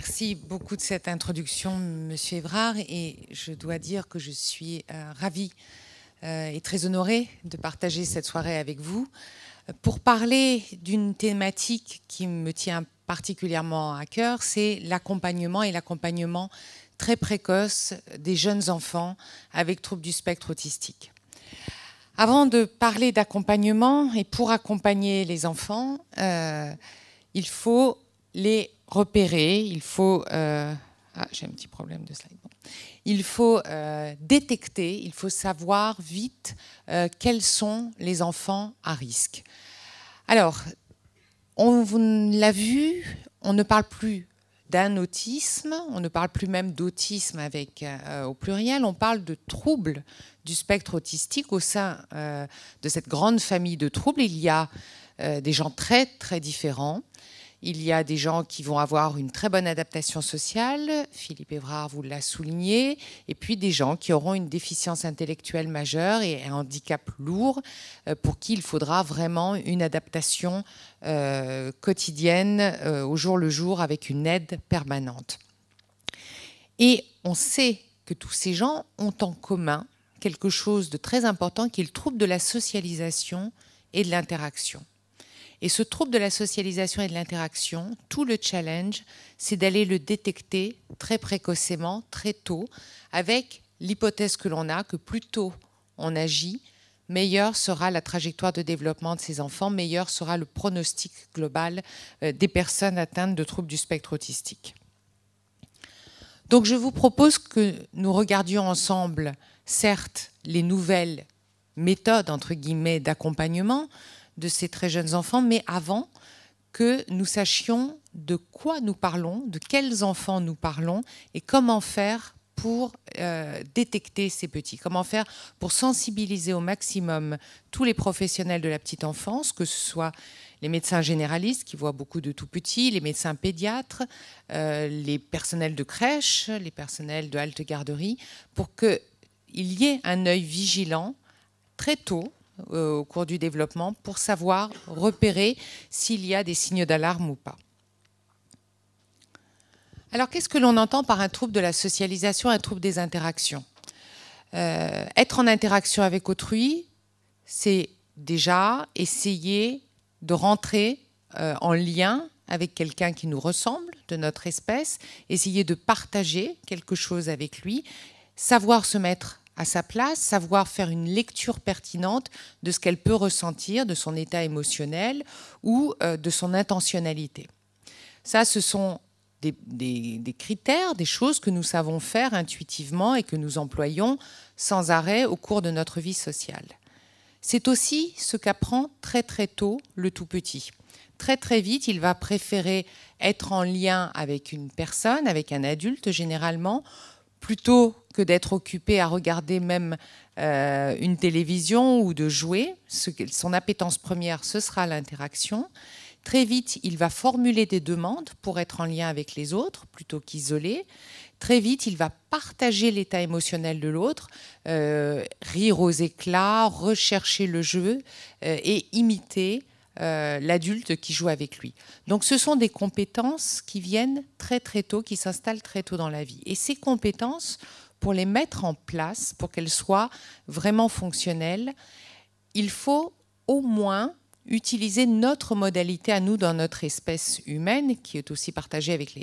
Merci beaucoup de cette introduction, Monsieur Évrard, et je dois dire que je suis ravie et très honorée de partager cette soirée avec vous pour parler d'une thématique qui me tient particulièrement à cœur, c'est l'accompagnement et l'accompagnement très précoce des jeunes enfants avec troubles du spectre autistique. Avant de parler d'accompagnement, et pour accompagner les enfants, il faut les repérer, il faut... j'ai un petit problème de slide. Bon. Il faut détecter, il faut savoir vite quels sont les enfants à risque. Alors, on l'a vu, on ne parle plus d'un autisme, on ne parle plus même d'autisme avec au pluriel, on parle de troubles du spectre autistique. Au sein de cette grande famille de troubles, il y a des gens très très différents. Il y a des gens qui vont avoir une très bonne adaptation sociale, Philippe Évrard vous l'a souligné, et puis des gens qui auront une déficience intellectuelle majeure et un handicap lourd pour qui il faudra vraiment une adaptation quotidienne au jour le jour avec une aide permanente. Et on sait que tous ces gens ont en commun quelque chose de très important qui est le trouble de la socialisation et de l'interaction. Et ce trouble de la socialisation et de l'interaction, tout le challenge, c'est d'aller le détecter très précocement, très tôt, avec l'hypothèse que l'on a que plus tôt on agit, meilleure sera la trajectoire de développement de ces enfants, meilleur sera le pronostic global des personnes atteintes de troubles du spectre autistique. Donc je vous propose que nous regardions ensemble, certes, les nouvelles méthodes, entre guillemets, d'accompagnement de ces très jeunes enfants, mais avant que nous sachions de quoi nous parlons, de quels enfants nous parlons et comment faire pour détecter ces petits, comment faire pour sensibiliser au maximum tous les professionnels de la petite enfance, que ce soit les médecins généralistes qui voient beaucoup de tout petits, les médecins pédiatres, les personnels de crèche, les personnels de halte garderie, pour qu'il y ait un œil vigilant très tôt au cours du développement pour savoir repérer s'il y a des signes d'alarme ou pas. Alors, qu'est-ce que l'on entend par un trouble de la socialisation, un trouble des interactions ? Être en interaction avec autrui, c'est déjà essayer de rentrer en lien avec quelqu'un qui nous ressemble, de notre espèce, essayer de partager quelque chose avec lui, savoir se mettre à sa place, savoir faire une lecture pertinente de ce qu'elle peut ressentir, de son état émotionnel ou de son intentionnalité. Ça, ce sont des critères, des choses que nous savons faire intuitivement et que nous employons sans arrêt au cours de notre vie sociale. C'est aussi ce qu'apprend très très tôt le tout petit. Très très vite, il va préférer être en lien avec une personne, avec un adulte généralement, plutôt que d'être occupé à regarder même une télévision ou de jouer. Son appétence première, ce sera l'interaction. Très vite, il va formuler des demandes pour être en lien avec les autres, plutôt qu'isolé. Très vite, il va partager l'état émotionnel de l'autre, rire aux éclats, rechercher le jeu et imiter l'adulte qui joue avec lui. Donc ce sont des compétences qui viennent très très tôt, qui s'installent très tôt dans la vie. Et ces compétences, pour les mettre en place, pour qu'elles soient vraiment fonctionnelles, il faut au moins utiliser notre modalité à nous dans notre espèce humaine, qui est aussi partagée avec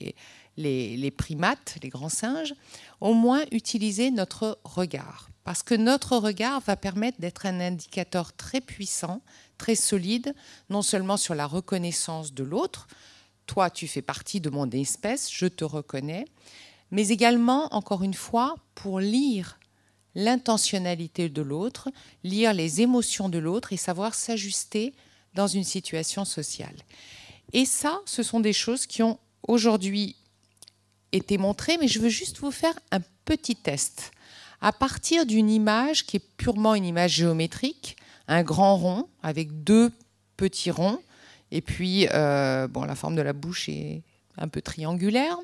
les primates, les grands singes, au moins utiliser notre regard. Parce que notre regard va permettre d'être un indicateur très puissant, très solide, non seulement sur la reconnaissance de l'autre, toi tu fais partie de mon espèce, je te reconnais, mais également, encore une fois, pour lire l'intentionnalité de l'autre, lire les émotions de l'autre et savoir s'ajuster dans une situation sociale. Et ça, ce sont des choses qui ont aujourd'hui été montrées, mais je veux juste vous faire un petit test. À partir d'une image qui est purement une image géométrique, un grand rond avec deux petits ronds, et puis la forme de la bouche est un peu triangulaire.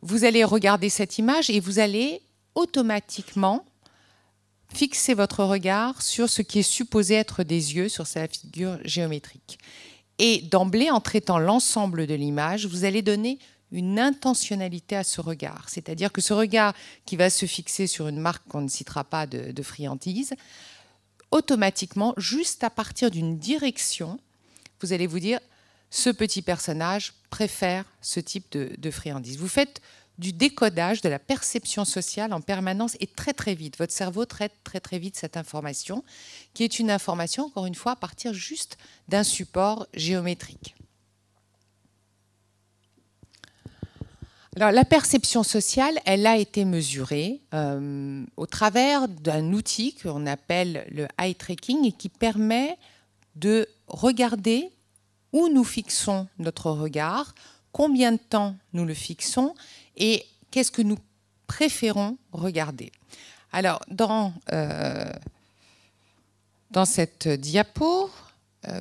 Vous allez regarder cette image et vous allez automatiquement fixer votre regard sur ce qui est supposé être des yeux, sur sa figure géométrique. Et d'emblée, en traitant l'ensemble de l'image, vous allez donner une intentionnalité à ce regard. C'est-à-dire que ce regard qui va se fixer sur une marque qu'on ne citera pas de friandise, automatiquement, juste à partir d'une direction, vous allez vous dire, ce petit personnage préfère ce type de friandise. Vous faites du décodage de la perception sociale en permanence et très très vite. Votre cerveau traite très très vite cette information, qui est une information, encore une fois, à partir juste d'un support géométrique. Alors, la perception sociale, elle a été mesurée au travers d'un outil qu'on appelle le eye tracking et qui permet de regarder où nous fixons notre regard, combien de temps nous le fixons et qu'est-ce que nous préférons regarder. Alors, dans cette diapo,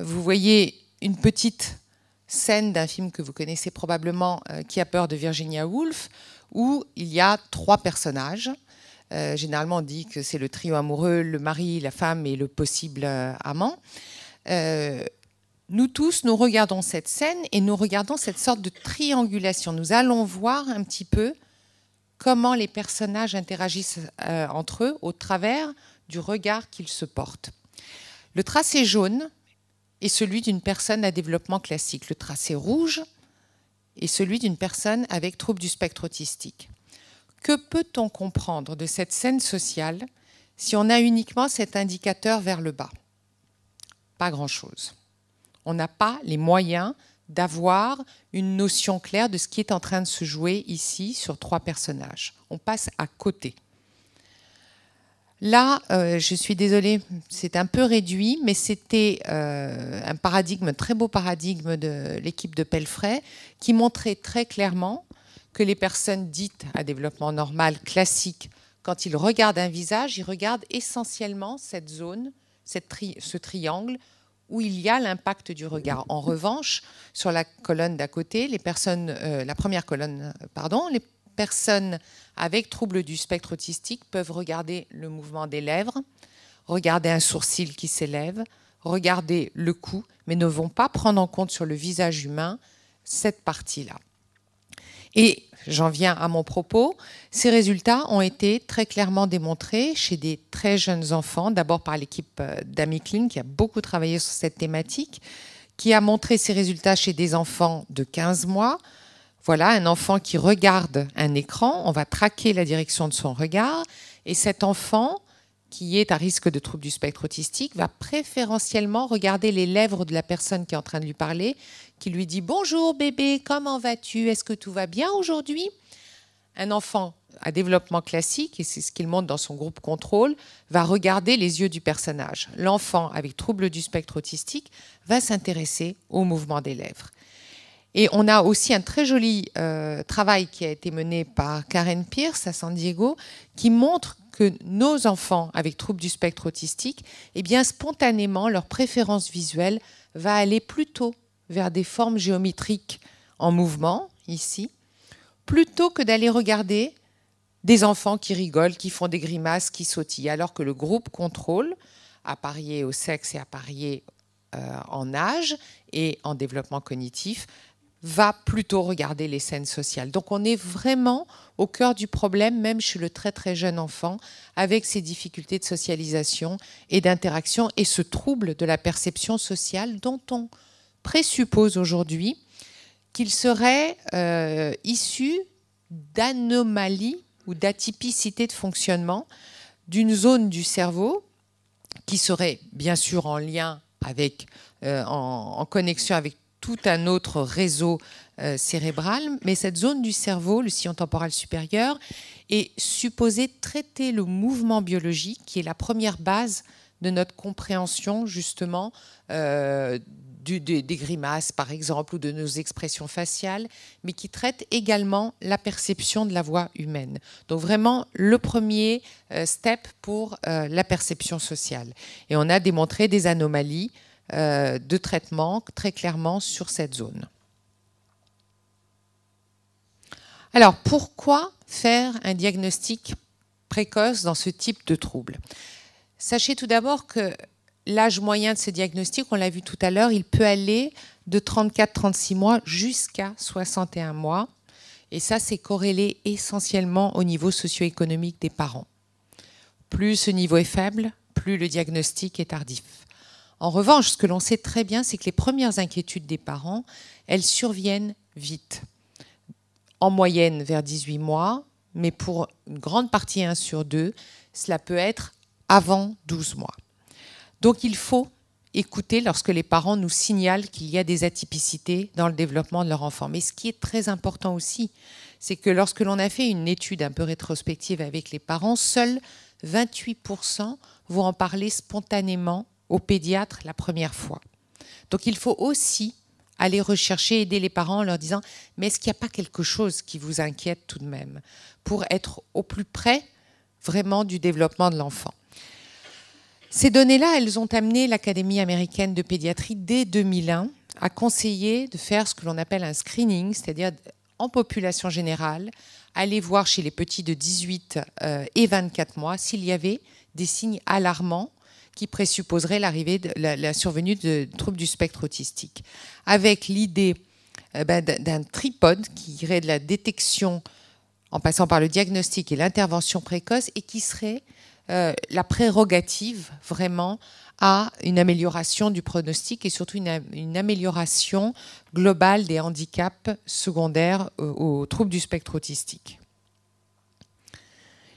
vous voyez une petite scène d'un film que vous connaissez probablement, Qui a peur de Virginia Woolf, où il y a 3 personnages. Généralement, on dit que c'est le trio amoureux, le mari, la femme et le possible amant. Nous tous, nous regardons cette scène et nous regardons cette sorte de triangulation. Nous allons voir un petit peu comment les personnages interagissent entre eux au travers du regard qu'ils se portent. Le tracé jaune est celui d'une personne à développement classique. Le tracé rouge est celui d'une personne avec trouble du spectre autistique. Que peut-on comprendre de cette scène sociale si on a uniquement cet indicateur vers le bas? Pas grand-chose. On n'a pas les moyens d'avoir une notion claire de ce qui est en train de se jouer ici sur 3 personnages. On passe à côté. Là, je suis désolée, c'est un peu réduit, mais c'était un paradigme, très beau paradigme de l'équipe de Pelfrey, qui montrait très clairement que les personnes dites à développement normal, classique, quand ils regardent un visage, ils regardent essentiellement cette zone, ce triangle, où il y a l'impact du regard. En revanche, sur la colonne d'à côté, la première colonne, les personnes avec trouble du spectre autistique peuvent regarder le mouvement des lèvres, regarder un sourcil qui s'élève, regarder le cou, mais ne vont pas prendre en compte sur le visage humain cette partie-là. Et j'en viens à mon propos, ces résultats ont été très clairement démontrés chez des très jeunes enfants, d'abord par l'équipe d'Amy Klein qui a beaucoup travaillé sur cette thématique, qui a montré ces résultats chez des enfants de 15 mois. Voilà, un enfant qui regarde un écran, on va traquer la direction de son regard, et cet enfant, qui est à risque de trouble du spectre autistique, va préférentiellement regarder les lèvres de la personne qui est en train de lui parler, qui lui dit « Bonjour bébé, comment vas-tu? Est-ce que tout va bien aujourd'hui ?» Un enfant à développement classique, et c'est ce qu'il montre dans son groupe contrôle, va regarder les yeux du personnage. L'enfant avec trouble du spectre autistique va s'intéresser au mouvement des lèvres. Et on a aussi un très joli travail qui a été mené par Karen Pierce à San Diego, qui montre que nos enfants avec trouble du spectre autistique, eh bien, spontanément, leur préférence visuelle va aller plutôt vers des formes géométriques en mouvement, ici, plutôt que d'aller regarder des enfants qui rigolent, qui font des grimaces, qui sautillent, alors que le groupe contrôle, apparié au sexe et apparié en âge et en développement cognitif, va plutôt regarder les scènes sociales. Donc on est vraiment au cœur du problème, même chez le très très jeune enfant, avec ses difficultés de socialisation et d'interaction et ce trouble de la perception sociale dont on présuppose aujourd'hui qu'il serait issu d'anomalies ou d'atypicité de fonctionnement d'une zone du cerveau qui serait bien sûr en lien avec, en connexion avec tout un autre réseau cérébral, mais cette zone du cerveau, le sillon temporal supérieur, est supposée traiter le mouvement biologique, qui est la première base de notre compréhension justement des grimaces, par exemple, ou de nos expressions faciales, mais qui traite également la perception de la voix humaine. Donc vraiment, le premier step pour la perception sociale. Et on a démontré des anomalies de traitement très clairement sur cette zone. Alors, pourquoi faire un diagnostic précoce dans ce type de trouble? Sachez tout d'abord que l'âge moyen de ce diagnostic, on l'a vu tout à l'heure, il peut aller de 34-36 mois jusqu'à 61 mois. Et ça, c'est corrélé essentiellement au niveau socio-économique des parents. Plus ce niveau est faible, plus le diagnostic est tardif. En revanche, ce que l'on sait très bien, c'est que les premières inquiétudes des parents, elles surviennent vite. En moyenne vers 18 mois, mais pour une grande partie 1 sur 2, cela peut être avant 12 mois. Donc il faut écouter lorsque les parents nous signalent qu'il y a des atypicités dans le développement de leur enfant. Mais ce qui est très important aussi, c'est que lorsque l'on a fait une étude un peu rétrospective avec les parents, seuls 28% vont en parler spontanément au pédiatre la première fois. Donc il faut aussi aller rechercher, aider les parents en leur disant « mais est-ce qu'il n'y a pas quelque chose qui vous inquiète tout de même ?» pour être au plus près vraiment du développement de l'enfant. Ces données-là, elles ont amené l'Académie américaine de pédiatrie dès 2001 à conseiller de faire ce que l'on appelle un screening, c'est-à-dire en population générale, aller voir chez les petits de 18 et 24 mois s'il y avait des signes alarmants qui présupposeraient la survenue de troubles du spectre autistique, avec l'idée d'un tripode qui irait de la détection en passant par le diagnostic et l'intervention précoce et qui serait la prérogative vraiment à une amélioration du pronostic et surtout une amélioration globale des handicaps secondaires aux troubles du spectre autistique.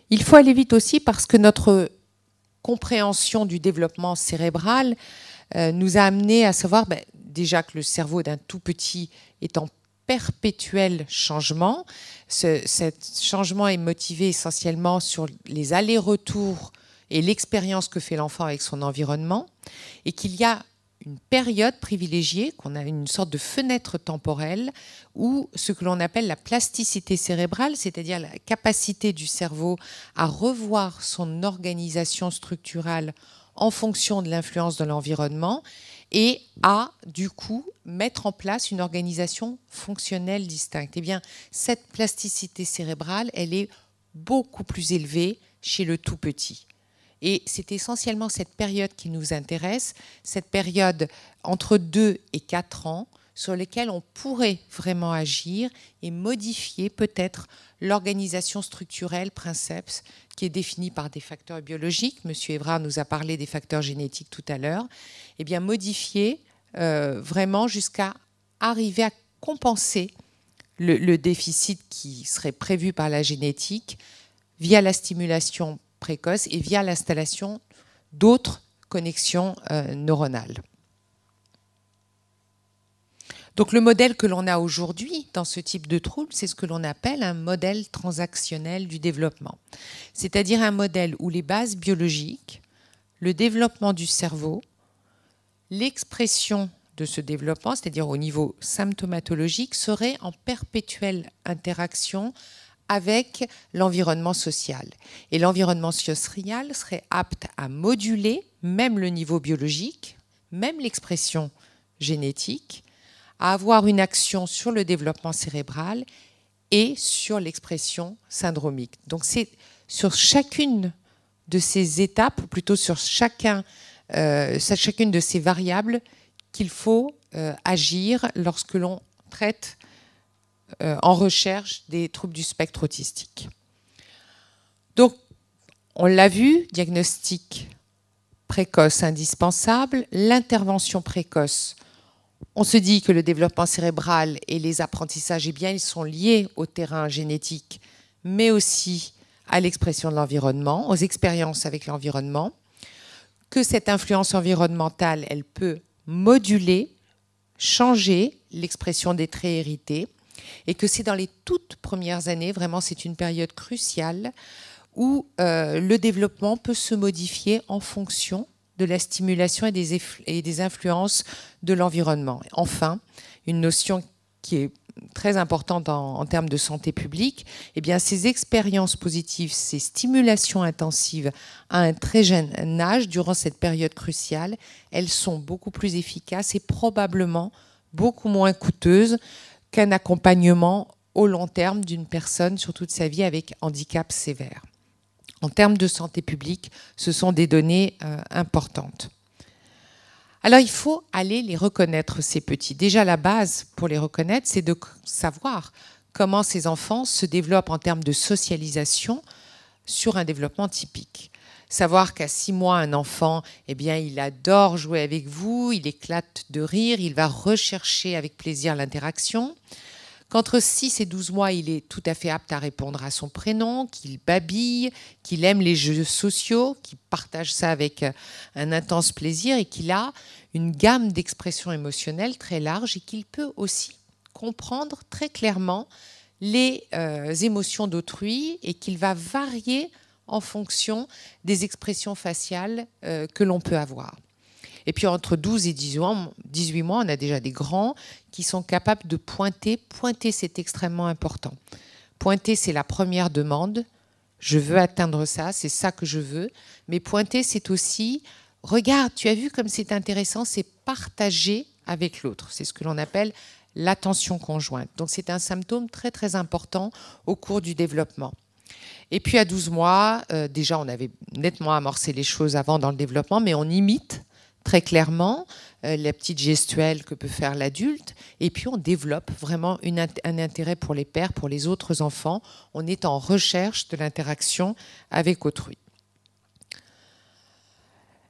Il faut aller vite aussi parce que notre compréhension du développement cérébral nous a amené à savoir déjà que le cerveau d'un tout petit est en perpétuel changement. Ce changement est motivé essentiellement sur les allers-retours et l'expérience que fait l'enfant avec son environnement, et qu'il y a une période privilégiée, qu'on a une sorte de fenêtre temporelle, où ce que l'on appelle la plasticité cérébrale, c'est-à-dire la capacité du cerveau à revoir son organisation structurale en fonction de l'influence de l'environnement, et à, du coup, mettre en place une organisation fonctionnelle distincte. Eh bien, cette plasticité cérébrale, elle est beaucoup plus élevée chez le tout petit. Et c'est essentiellement cette période qui nous intéresse, cette période entre 2 et 4 ans, sur lesquels on pourrait vraiment agir et modifier peut-être l'organisation structurelle princeps qui est définie par des facteurs biologiques. Monsieur Évrard nous a parlé des facteurs génétiques tout à l'heure. Eh bien, modifier vraiment jusqu'à arriver à compenser le déficit qui serait prévu par la génétique via la stimulation précoce et via l'installation d'autres connexions neuronales. Donc le modèle que l'on a aujourd'hui dans ce type de trouble, c'est ce que l'on appelle un modèle transactionnel du développement. C'est-à-dire un modèle où les bases biologiques, le développement du cerveau, l'expression de ce développement, c'est-à-dire au niveau symptomatologique, seraient en perpétuelle interaction avec l'environnement social. Et l'environnement social serait apte à moduler même le niveau biologique, même l'expression génétique, à avoir une action sur le développement cérébral et sur l'expression syndromique. Donc c'est sur chacune de ces étapes, ou plutôt sur chacune de ces variables qu'il faut agir lorsque l'on traite en recherche des troubles du spectre autistique. Donc, on l'a vu, diagnostic précoce indispensable, l'intervention précoce. On se dit que le développement cérébral et les apprentissages, eh bien, ils sont liés au terrain génétique, mais aussi à l'expression de l'environnement, aux expériences avec l'environnement, que cette influence environnementale, elle peut moduler, changer l'expression des traits hérités, et que c'est dans les toutes premières années, vraiment c'est une période cruciale, où le développement peut se modifier en fonction de la stimulation et des influences de l'environnement. Enfin, une notion qui est très importante en termes de santé publique, eh bien, ces expériences positives, ces stimulations intensives à un très jeune âge, durant cette période cruciale, elles sont beaucoup plus efficaces et probablement beaucoup moins coûteuses qu'un accompagnement au long terme d'une personne sur toute sa vie avec handicap sévère. En termes de santé publique, ce sont des données importantes. Alors, il faut aller les reconnaître, ces petits. Déjà, la base pour les reconnaître, c'est de savoir comment ces enfants se développent en termes de socialisation sur un développement typique. Savoir qu'à 6 mois, un enfant, eh bien, il adore jouer avec vous, il éclate de rire, il va rechercher avec plaisir l'interaction. Qu'entre 6 et 12 mois, il est tout à fait apte à répondre à son prénom, qu'il babille, qu'il aime les jeux sociaux, qu'il partage ça avec un intense plaisir et qu'il a une gamme d'expressions émotionnelles très large et qu'il peut aussi comprendre très clairement les émotions d'autrui et qu'il va varier en fonction des expressions faciales que l'on peut avoir. Et puis entre 12 et 18 mois, on a déjà des grands qui sont capables de pointer. Pointer, c'est extrêmement important. Pointer, c'est la première demande. Je veux atteindre ça, c'est ça que je veux. Mais pointer, c'est aussi, regarde, tu as vu comme c'est intéressant, c'est partager avec l'autre. C'est ce que l'on appelle l'attention conjointe. Donc c'est un symptôme très très important au cours du développement. Et puis à 12 mois, déjà on avait nettement amorcé les choses avant dans le développement, mais on imite très clairement la petite gestuelle que peut faire l'adulte, et puis on développe vraiment un intérêt pour les pairs, pour les autres enfants. On est en recherche de l'interaction avec autrui.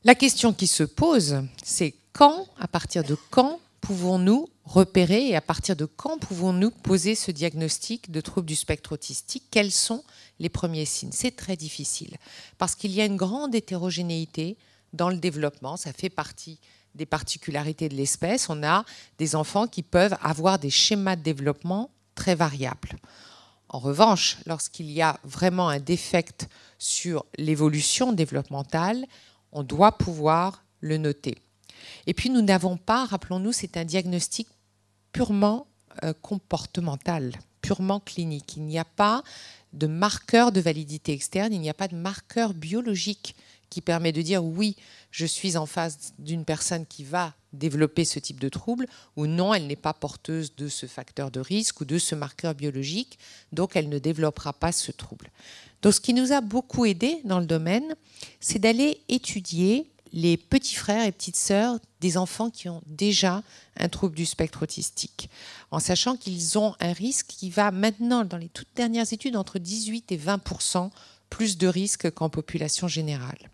La question qui se pose, c'est à partir de quand pouvons-nous repérer et à partir de quand pouvons-nous poser ce diagnostic de trouble du spectre autistique? Quels sont les premiers signes? C'est très difficile parce qu'il y a une grande hétérogénéité dans le développement. Ça fait partie des particularités de l'espèce. On a des enfants qui peuvent avoir des schémas de développement très variables. En revanche, lorsqu'il y a vraiment un défect sur l'évolution développementale, on doit pouvoir le noter. Et puis nous n'avons pas, rappelons-nous, c'est un diagnostic purement comportemental, purement clinique. Il n'y a pas de marqueur de validité externe, il n'y a pas de marqueur biologique qui permet de dire oui, je suis en face d'une personne qui va développer ce type de trouble, ou non, elle n'est pas porteuse de ce facteur de risque ou de ce marqueur biologique, donc elle ne développera pas ce trouble. Donc ce qui nous a beaucoup aidé dans le domaine, c'est d'aller étudier les petits frères et petites sœurs des enfants qui ont déjà un trouble du spectre autistique, en sachant qu'ils ont un risque qui va maintenant, dans les toutes dernières études, entre 18 et 20% plus de risque qu'en population générale.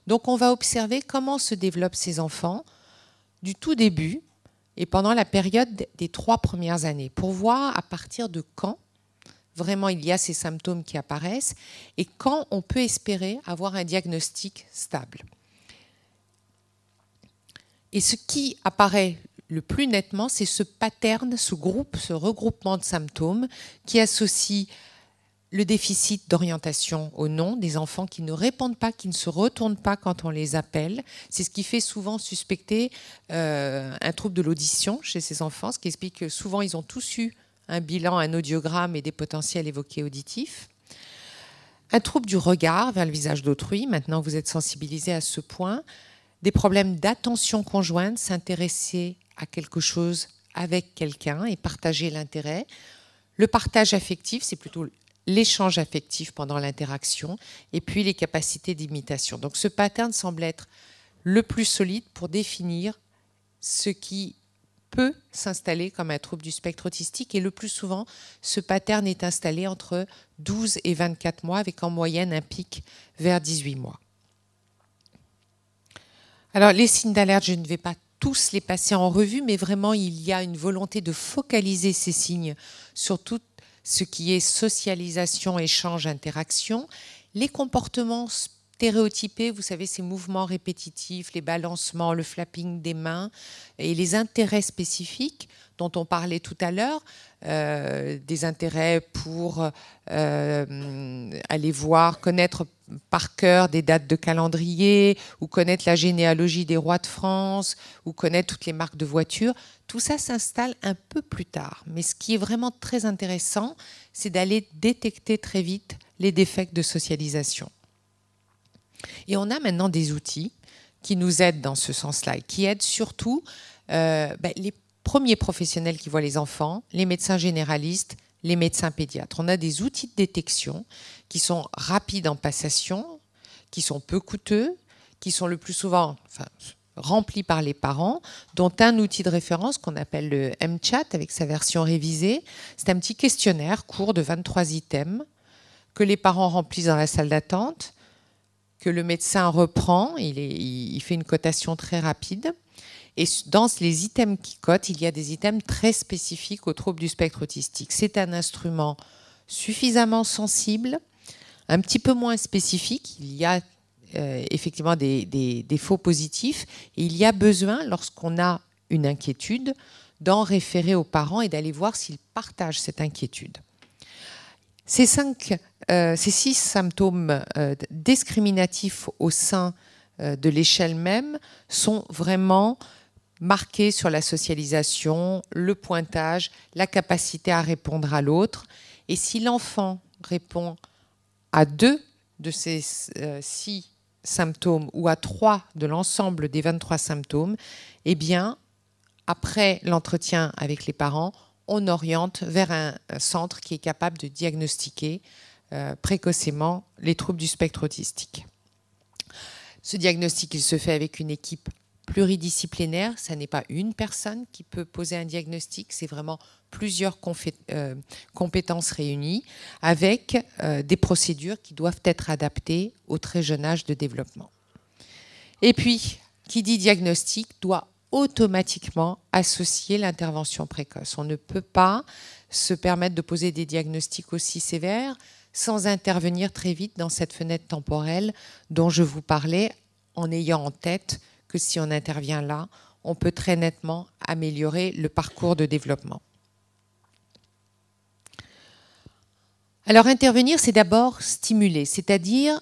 Donc on va observer comment se développent ces enfants du tout début et pendant la période des 3 premières années, pour voir à partir de quand vraiment il y a ces symptômes qui apparaissent et quand on peut espérer avoir un diagnostic stable. Et ce qui apparaît le plus nettement, c'est ce pattern, ce regroupement de symptômes qui associe le déficit d'orientation au nom des enfants qui ne répondent pas, qui ne se retournent pas quand on les appelle. C'est ce qui fait souvent suspecter un trouble de l'audition chez ces enfants, ce qui explique que souvent ils ont tous eu un bilan, un audiogramme et des potentiels évoqués auditifs. Un trouble du regard vers le visage d'autrui, maintenant vous êtes sensibilisés à ce point. Des problèmes d'attention conjointe, s'intéresser à quelque chose avec quelqu'un et partager l'intérêt. Le partage affectif, c'est plutôt l'échange affectif pendant l'interaction, et puis les capacités d'imitation. Donc ce pattern semble être le plus solide pour définir ce qui peut s'installer comme un trouble du spectre autistique, et le plus souvent, ce pattern est installé entre 12 et 24 mois, avec en moyenne un pic vers 18 mois. Alors les signes d'alerte, je ne vais pas tous les passer en revue, mais vraiment il y a une volonté de focaliser ces signes sur tout ce qui est socialisation, échange, interaction. Les comportements stéréotypés, vous savez, ces mouvements répétitifs, les balancements, le flapping des mains et les intérêts spécifiques dont on parlait tout à l'heure, des intérêts pour aller voir, connaître par cœur des dates de calendrier, ou connaître la généalogie des rois de France, ou connaître toutes les marques de voitures. Tout ça s'installe un peu plus tard. Mais ce qui est vraiment très intéressant, c'est d'aller détecter très vite les défects de socialisation. Et on a maintenant des outils qui nous aident dans ce sens-là, et qui aident surtout les premiers professionnels qui voient les enfants, les médecins généralistes, les médecins pédiatres. On a des outils de détection qui sont rapides en passation, qui sont peu coûteux, qui sont le plus souvent remplis par les parents, dont un outil de référence qu'on appelle le MChat avec sa version révisée. C'est un petit questionnaire court de 23 items que les parents remplissent dans la salle d'attente, que le médecin reprend, il fait une cotation très rapide. Et dans les items qui cotent, il y a des items très spécifiques aux troubles du spectre autistique. C'est un instrument suffisamment sensible, un petit peu moins spécifique. Il y a effectivement des faux positifs. Et il y a besoin, lorsqu'on a une inquiétude, d'en référer aux parents et d'aller voir s'ils partagent cette inquiétude. Ces 6 symptômes discriminatifs au sein de l'échelle même sont vraiment marqués sur la socialisation, le pointage, la capacité à répondre à l'autre. Et si l'enfant répond à 2 de ces 6 symptômes ou à 3 de l'ensemble des 23 symptômes, eh bien, après l'entretien avec les parents, on oriente vers un centre qui est capable de diagnostiquer précocement les troubles du spectre autistique. Ce diagnostic, il se fait avec une équipe pluridisciplinaire. Ce n'est pas une personne qui peut poser un diagnostic, c'est vraiment plusieurs compétences réunies avec des procédures qui doivent être adaptées au très jeune âge de développement. Et puis, qui dit diagnostic doit automatiquement associer l'intervention précoce. On ne peut pas se permettre de poser des diagnostics aussi sévères sans intervenir très vite dans cette fenêtre temporelle dont je vous parlais, en ayant en tête que si on intervient là, on peut très nettement améliorer le parcours de développement. Alors intervenir, c'est d'abord stimuler, c'est-à-dire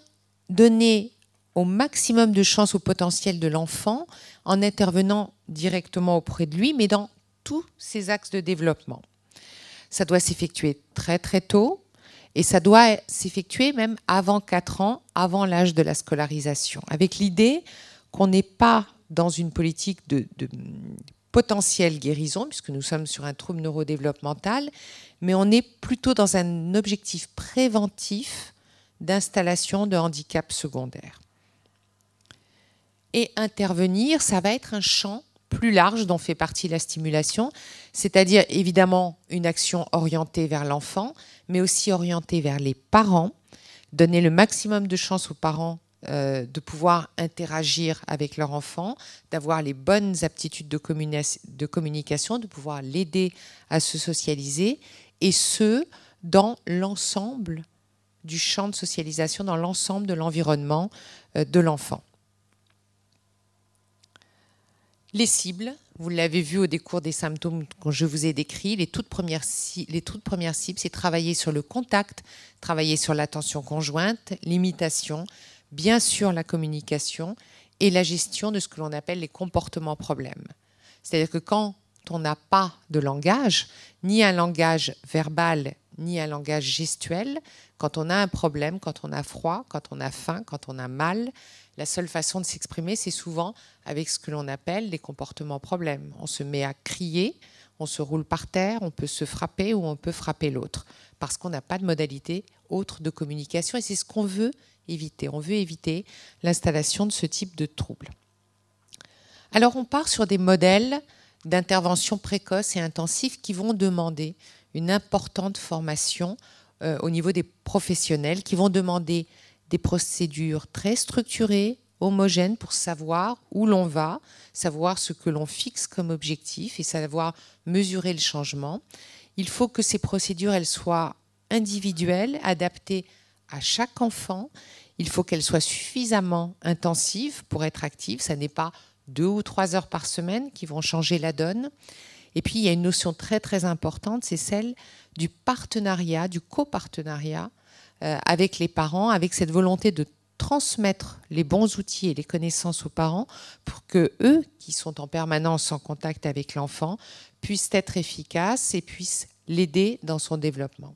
donner au maximum de chance au potentiel de l'enfant en intervenant directement auprès de lui, mais dans tous ses axes de développement. Ça doit s'effectuer très très tôt et ça doit s'effectuer même avant 4 ans, avant l'âge de la scolarisation, avec l'idée qu'on n'est pas dans une politique de potentielle guérison, puisque nous sommes sur un trouble neurodéveloppemental, mais on est plutôt dans un objectif préventif d'installation de handicap secondaire. Et intervenir, ça va être un champ plus large dont fait partie la stimulation, c'est-à-dire évidemment une action orientée vers l'enfant, mais aussi orientée vers les parents, donner le maximum de chance aux parents de pouvoir interagir avec leur enfant, d'avoir les bonnes aptitudes de communication, de pouvoir l'aider à se socialiser, et ce, dans l'ensemble du champ de socialisation, dans l'ensemble de l'environnement de l'enfant. Les cibles, vous l'avez vu au décours des symptômes que je vous ai décrits, les toutes premières cibles, c'est travailler sur le contact, travailler sur l'attention conjointe, l'imitation, bien sûr la communication et la gestion de ce que l'on appelle les comportements problèmes. C'est-à-dire que quand on n'a pas de langage, ni un langage verbal, ni un langage gestuel, quand on a un problème, quand on a froid, quand on a faim, quand on a mal, la seule façon de s'exprimer, c'est souvent avec ce que l'on appelle les comportements problèmes. On se met à crier, on se roule par terre, on peut se frapper ou on peut frapper l'autre, parce qu'on n'a pas de modalité autre de communication, et c'est ce qu'on veut éviter. On veut éviter l'installation de ce type de trouble. Alors on part sur des modèles d'intervention précoce et intensive qui vont demander une importante formation au niveau des professionnels, qui vont demander des procédures très structurées, homogènes pour savoir où l'on va, savoir ce que l'on fixe comme objectif et savoir mesurer le changement. Il faut que ces procédures elles soient individuelles, adaptées à chaque enfant. Il faut qu'elles soient suffisamment intensives pour être actives. Ça n'est pas 2 ou 3 heures par semaine qui vont changer la donne. Et puis, il y a une notion très, très importante, c'est celle du partenariat, du copartenariat avec les parents, avec cette volonté de transmettre les bons outils et les connaissances aux parents pour que eux, qui sont en permanence en contact avec l'enfant, puissent être efficaces et puissent l'aider dans son développement.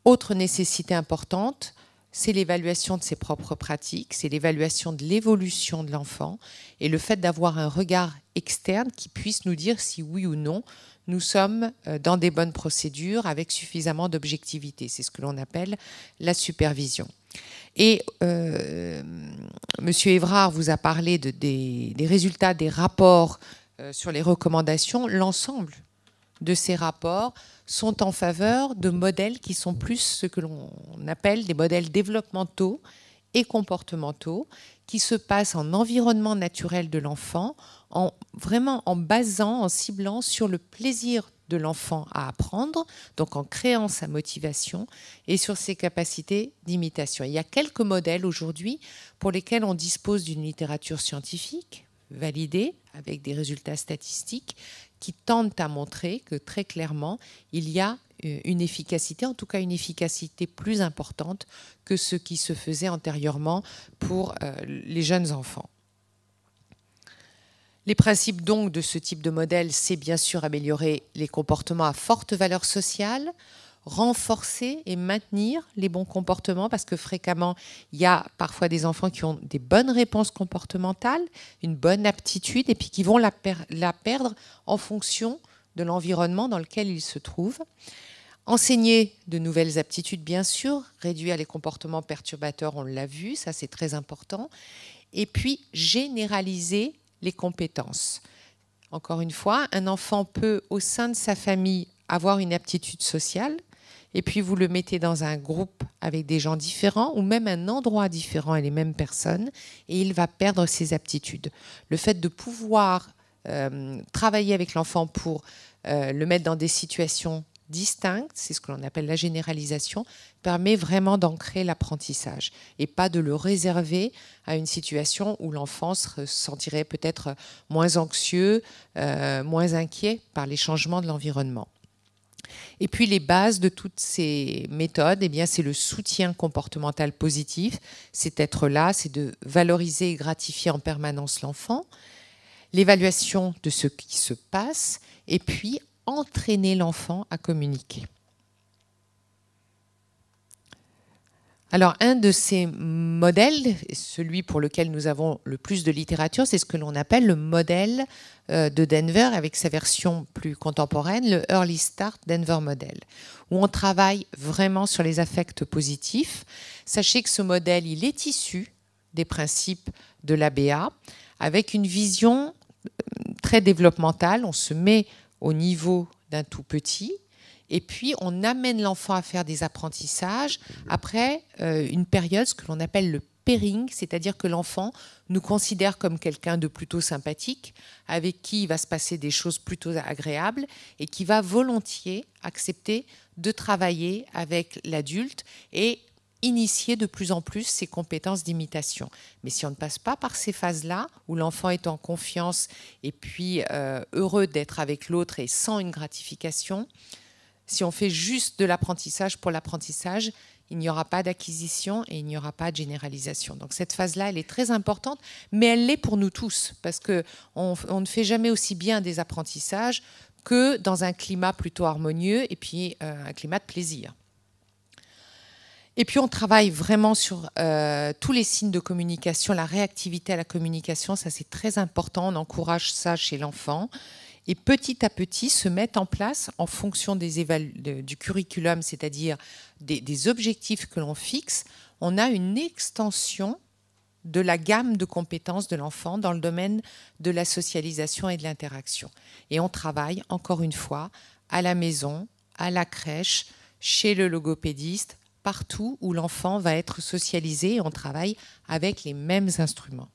Autre nécessité importante, c'est l'évaluation de ses propres pratiques, c'est l'évaluation de l'évolution de l'enfant et le fait d'avoir un regard externe qui puisse nous dire si oui ou non nous sommes dans des bonnes procédures avec suffisamment d'objectivité. C'est ce que l'on appelle la supervision. Et Monsieur Évrard vous a parlé des résultats des rapports sur les recommandations. L'ensemble de ces rapports sont en faveur de modèles qui sont plus ce que l'on appelle des modèles développementaux et comportementaux, qui se passent en environnement naturel de l'enfant, vraiment en basant, en ciblant sur le plaisir de l'enfant à apprendre, donc en créant sa motivation et sur ses capacités d'imitation. Il y a quelques modèles aujourd'hui pour lesquels on dispose d'une littérature scientifique validée avec des résultats statistiques qui tentent à montrer que très clairement, il y a une efficacité, en tout cas une efficacité plus importante que ce qui se faisait antérieurement pour les jeunes enfants. Les principes donc de ce type de modèle, c'est bien sûr améliorer les comportements à forte valeur sociale, renforcer et maintenir les bons comportements, parce que fréquemment, il y a parfois des enfants qui ont des bonnes réponses comportementales, une bonne aptitude, et puis qui vont la perdre en fonction de l'environnement dans lequel ils se trouvent. Enseigner de nouvelles aptitudes, bien sûr, réduire les comportements perturbateurs, on l'a vu, ça c'est très important. Et puis, généraliser les compétences. Encore une fois, un enfant peut, au sein de sa famille, avoir une aptitude sociale, et puis vous le mettez dans un groupe avec des gens différents, ou même un endroit différent et les mêmes personnes, et il va perdre ses aptitudes. Le fait de pouvoir travailler avec l'enfant pour le mettre dans des situations distinctes, c'est ce que l'on appelle la généralisation, permet vraiment d'ancrer l'apprentissage et pas de le réserver à une situation où l'enfant se sentirait peut-être moins anxieux, moins inquiet par les changements de l'environnement. Et puis les bases de toutes ces méthodes, eh bien, c'est le soutien comportemental positif, c'est être là, c'est de valoriser et gratifier en permanence l'enfant, l'évaluation de ce qui se passe, et puis entraîner l'enfant à communiquer. Alors, un de ces modèles, celui pour lequel nous avons le plus de littérature, c'est ce que l'on appelle le modèle de Denver, avec sa version plus contemporaine, le Early Start Denver Model, où on travaille vraiment sur les affects positifs. Sachez que ce modèle, il est issu des principes de l'ABA, avec une vision très développementale. On se met au niveau d'un tout petit, et puis on amène l'enfant à faire des apprentissages après une période, ce que l'on appelle le pairing, c'est-à-dire que l'enfant nous considère comme quelqu'un de plutôt sympathique, avec qui il va se passer des choses plutôt agréables, et qui va volontiers accepter de travailler avec l'adulte et initier de plus en plus ses compétences d'imitation. Mais si on ne passe pas par ces phases-là, où l'enfant est en confiance et puis heureux d'être avec l'autre et sans une gratification, si on fait juste de l'apprentissage pour l'apprentissage, il n'y aura pas d'acquisition et il n'y aura pas de généralisation. Donc cette phase-là, elle est très importante, mais elle l'est pour nous tous, parce qu'on ne fait jamais aussi bien des apprentissages que dans un climat plutôt harmonieux et puis un climat de plaisir. Et puis on travaille vraiment sur tous les signes de communication, la réactivité à la communication, ça c'est très important, on encourage ça chez l'enfant. Et petit à petit se mettent en place en fonction du curriculum, c'est-à-dire des objectifs que l'on fixe, on a une extension de la gamme de compétences de l'enfant dans le domaine de la socialisation et de l'interaction. Et on travaille, encore une fois, à la maison, à la crèche, chez le logopédiste, partout où l'enfant va être socialisé, on travaille avec les mêmes instruments.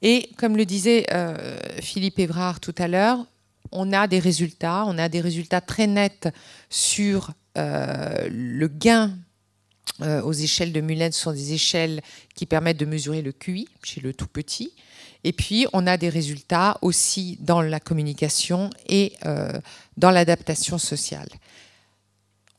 Et comme le disait Philippe Évrard tout à l'heure, on a des résultats très nets sur le gain aux échelles de Mullen. Ce sont des échelles qui permettent de mesurer le QI chez le tout petit. Et puis, on a des résultats aussi dans la communication et dans l'adaptation sociale.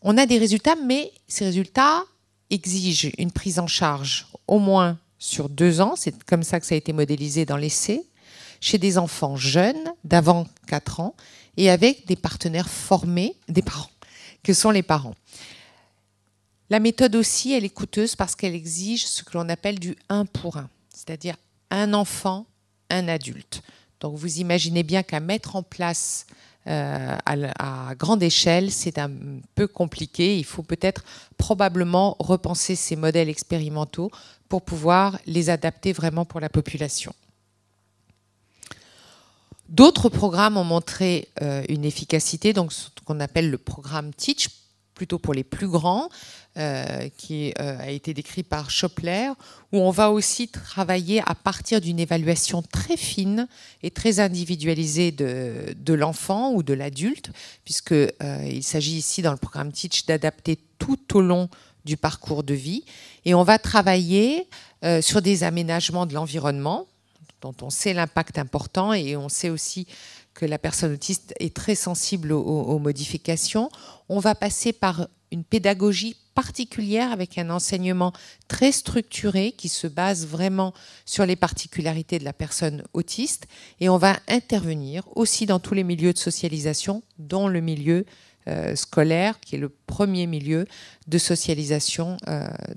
On a des résultats, mais ces résultats exigent une prise en charge au moins sur 2 ans, c'est comme ça que ça a été modélisé dans l'essai, chez des enfants jeunes d'avant 4 ans et avec des partenaires formés, des parents, que sont les parents. La méthode aussi, elle est coûteuse parce qu'elle exige ce que l'on appelle du 1 pour 1, c'est-à-dire un enfant, un adulte. Donc vous imaginez bien qu'à mettre en place à grande échelle, c'est un peu compliqué. Il faut peut-être probablement repenser ces modèles expérimentaux pour pouvoir les adapter vraiment pour la population. D'autres programmes ont montré une efficacité, donc ce qu'on appelle le programme Teach, plutôt pour les plus grands, qui a été décrit par Schopler, où on va aussi travailler à partir d'une évaluation très fine et très individualisée de l'enfant ou de l'adulte, puisqu'il s'agit ici dans le programme Teach d'adapter tout au long du parcours de vie. Et on va travailler sur des aménagements de l'environnement, dont on sait l'impact important, et on sait aussi que la personne autiste est très sensible aux modifications. On va passer par une pédagogie particulière avec un enseignement très structuré qui se base vraiment sur les particularités de la personne autiste, et on va intervenir aussi dans tous les milieux de socialisation, dont le milieu scolaire, qui est le premier milieu de socialisation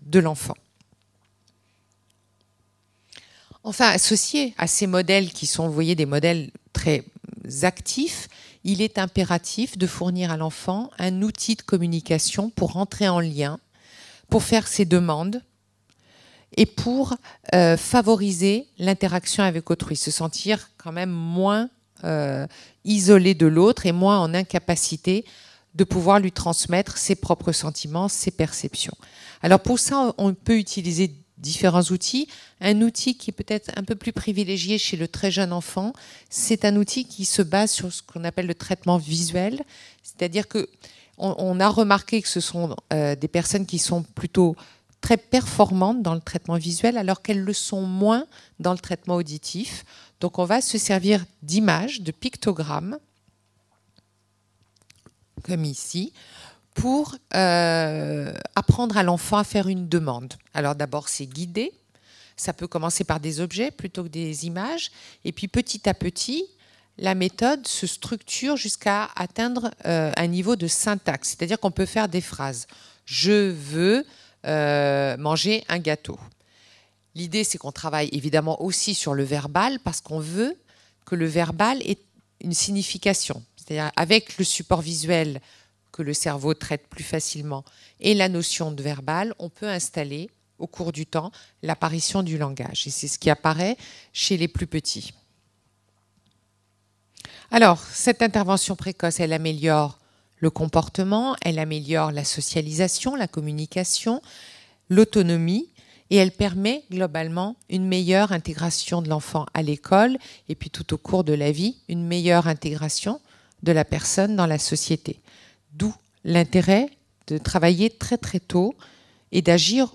de l'enfant. Enfin, associé à ces modèles qui sont, vous voyez, des modèles très actifs, il est impératif de fournir à l'enfant un outil de communication pour entrer en lien, pour faire ses demandes et pour favoriser l'interaction avec autrui, se sentir quand même moins isolé de l'autre et moins en incapacité de pouvoir lui transmettre ses propres sentiments, ses perceptions. Alors pour ça, on peut utiliser différents outils. Un outil qui est peut-être un peu plus privilégié chez le très jeune enfant, c'est un outil qui se base sur ce qu'on appelle le traitement visuel. C'est-à-dire qu'on a remarqué que ce sont des personnes qui sont plutôt très performantes dans le traitement visuel, alors qu'elles le sont moins dans le traitement auditif. Donc on va se servir d'images, de pictogrammes, comme ici, pour apprendre à l'enfant à faire une demande. Alors d'abord, c'est guidé. Ça peut commencer par des objets plutôt que des images. Et puis petit à petit, la méthode se structure jusqu'à atteindre un niveau de syntaxe. C'est-à-dire qu'on peut faire des phrases. Je veux manger un gâteau. L'idée, c'est qu'on travaille évidemment aussi sur le verbal parce qu'on veut que le verbal ait une signification. C'est-à-dire avec le support visuel que le cerveau traite plus facilement et la notion de verbal, on peut installer au cours du temps l'apparition du langage. Et c'est ce qui apparaît chez les plus petits. Alors, cette intervention précoce, elle améliore le comportement, elle améliore la socialisation, la communication, l'autonomie, et elle permet globalement une meilleure intégration de l'enfant à l'école et puis tout au cours de la vie, une meilleure intégration de la personne dans la société. D'où l'intérêt de travailler très très tôt et d'agir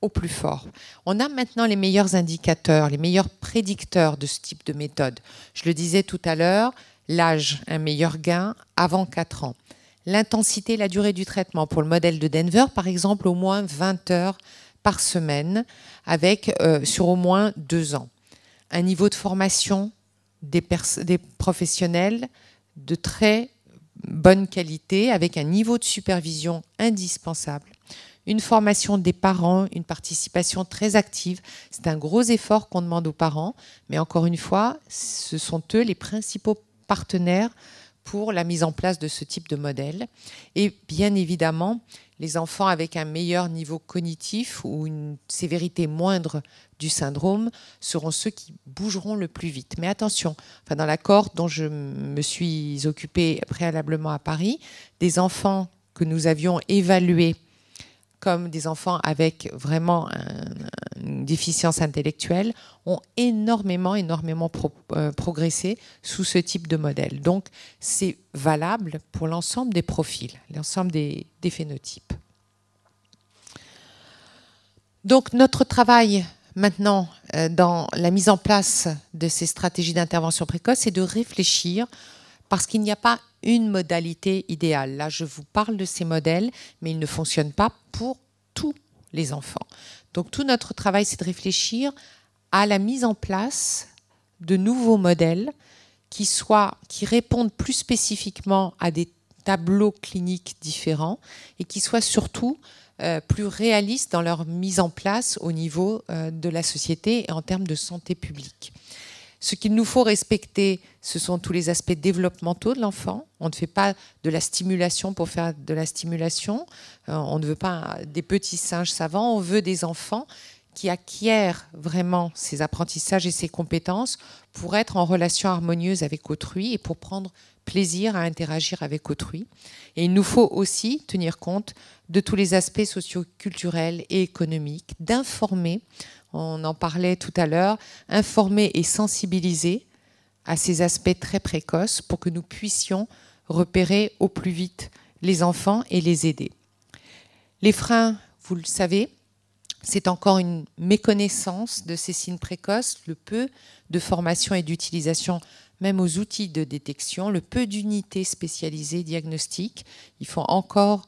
au plus fort. On a maintenant les meilleurs indicateurs, les meilleurs prédicteurs de ce type de méthode. Je le disais tout à l'heure, l'âge, un meilleur gain avant 4 ans. L'intensité, la durée du traitement. Pour le modèle de Denver, par exemple, au moins 20 heures par semaine, avec sur au moins 2 ans. Un niveau de formation des professionnels de très bonne qualité, avec un niveau de supervision indispensable. Une formation des parents, une participation très active. C'est un gros effort qu'on demande aux parents, mais encore une fois, ce sont eux les principaux partenaires pour la mise en place de ce type de modèle. Et bien évidemment, les enfants avec un meilleur niveau cognitif ou une sévérité moindre du syndrome seront ceux qui bougeront le plus vite. Mais attention, enfin dans la cohorte dont je me suis occupée préalablement à Paris, des enfants que nous avions évalués comme des enfants avec vraiment une déficience intellectuelle, ont énormément progressé sous ce type de modèle. Donc, c'est valable pour l'ensemble des profils, l'ensemble des phénotypes. Donc, notre travail maintenant dans la mise en place de ces stratégies d'intervention précoce, c'est de réfléchir parce qu'il n'y a pas une modalité idéale. Là, je vous parle de ces modèles, mais ils ne fonctionnent pas pour tous les enfants. Donc, tout notre travail, c'est de réfléchir à la mise en place de nouveaux modèles qui répondent plus spécifiquement à des tableaux cliniques différents et qui soient surtout plus réalistes dans leur mise en place au niveau de la société et en termes de santé publique. Ce qu'il nous faut respecter, ce sont tous les aspects développementaux de l'enfant. On ne fait pas de la stimulation pour faire de la stimulation. On ne veut pas des petits singes savants, on veut des enfants qui acquièrent vraiment ces apprentissages et ces compétences pour être en relation harmonieuse avec autrui et pour prendre plaisir à interagir avec autrui. Et il nous faut aussi tenir compte de tous les aspects socio-culturels et économiques, d'informer, on en parlait tout à l'heure, informer et sensibiliser à ces aspects très précoces pour que nous puissions repérer au plus vite les enfants et les aider. Les freins, vous le savez, c'est encore une méconnaissance de ces signes précoces, le peu de formation et d'utilisation même aux outils de détection, le peu d'unités spécialisées diagnostiques. Il faut encore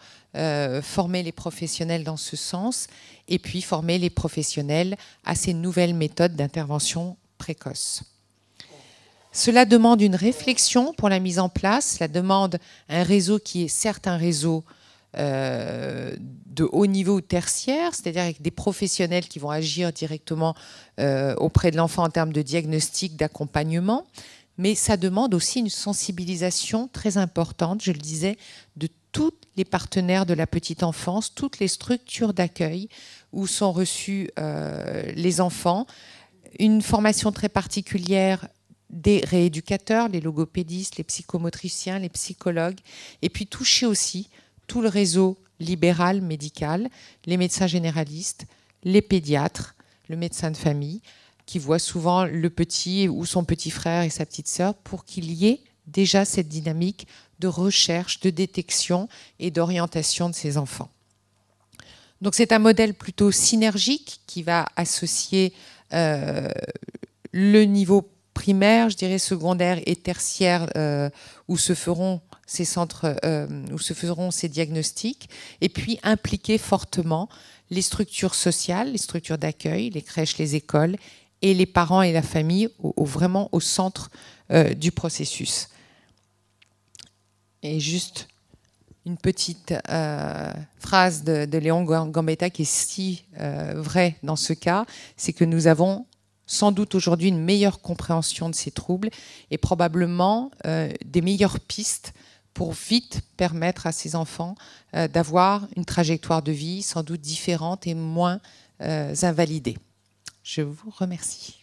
former les professionnels dans ce sens et puis former les professionnels à ces nouvelles méthodes d'intervention précoce. Cela demande une réflexion pour la mise en place, cela demande un réseau qui est certes un réseau de haut niveau ou tertiaire, c'est-à-dire avec des professionnels qui vont agir directement auprès de l'enfant en termes de diagnostic, d'accompagnement, mais ça demande aussi une sensibilisation très importante, je le disais, de tous les partenaires de la petite enfance, toutes les structures d'accueil où sont reçus les enfants, une formation très particulière des rééducateurs, les logopédistes, les psychomotriciens, les psychologues, et puis toucher aussi tout le réseau libéral médical, les médecins généralistes, les pédiatres, le médecin de famille, qui voit souvent le petit ou son petit frère et sa petite sœur, pour qu'il y ait déjà cette dynamique de recherche, de détection et d'orientation de ces enfants. Donc c'est un modèle plutôt synergique qui va associer le niveau primaire, je dirais secondaire et tertiaire, où se feront ces centres, où se feront ces diagnostics, et puis impliquer fortement les structures sociales, les structures d'accueil, les crèches, les écoles, et les parents et la famille vraiment au centre du processus. Et juste une petite phrase de Léon Gambetta qui est si vraie dans ce cas, c'est que nous avons sans doute aujourd'hui une meilleure compréhension de ces troubles et probablement des meilleures pistes pour vite permettre à ces enfants d'avoir une trajectoire de vie sans doute différente et moins invalidée. Je vous remercie.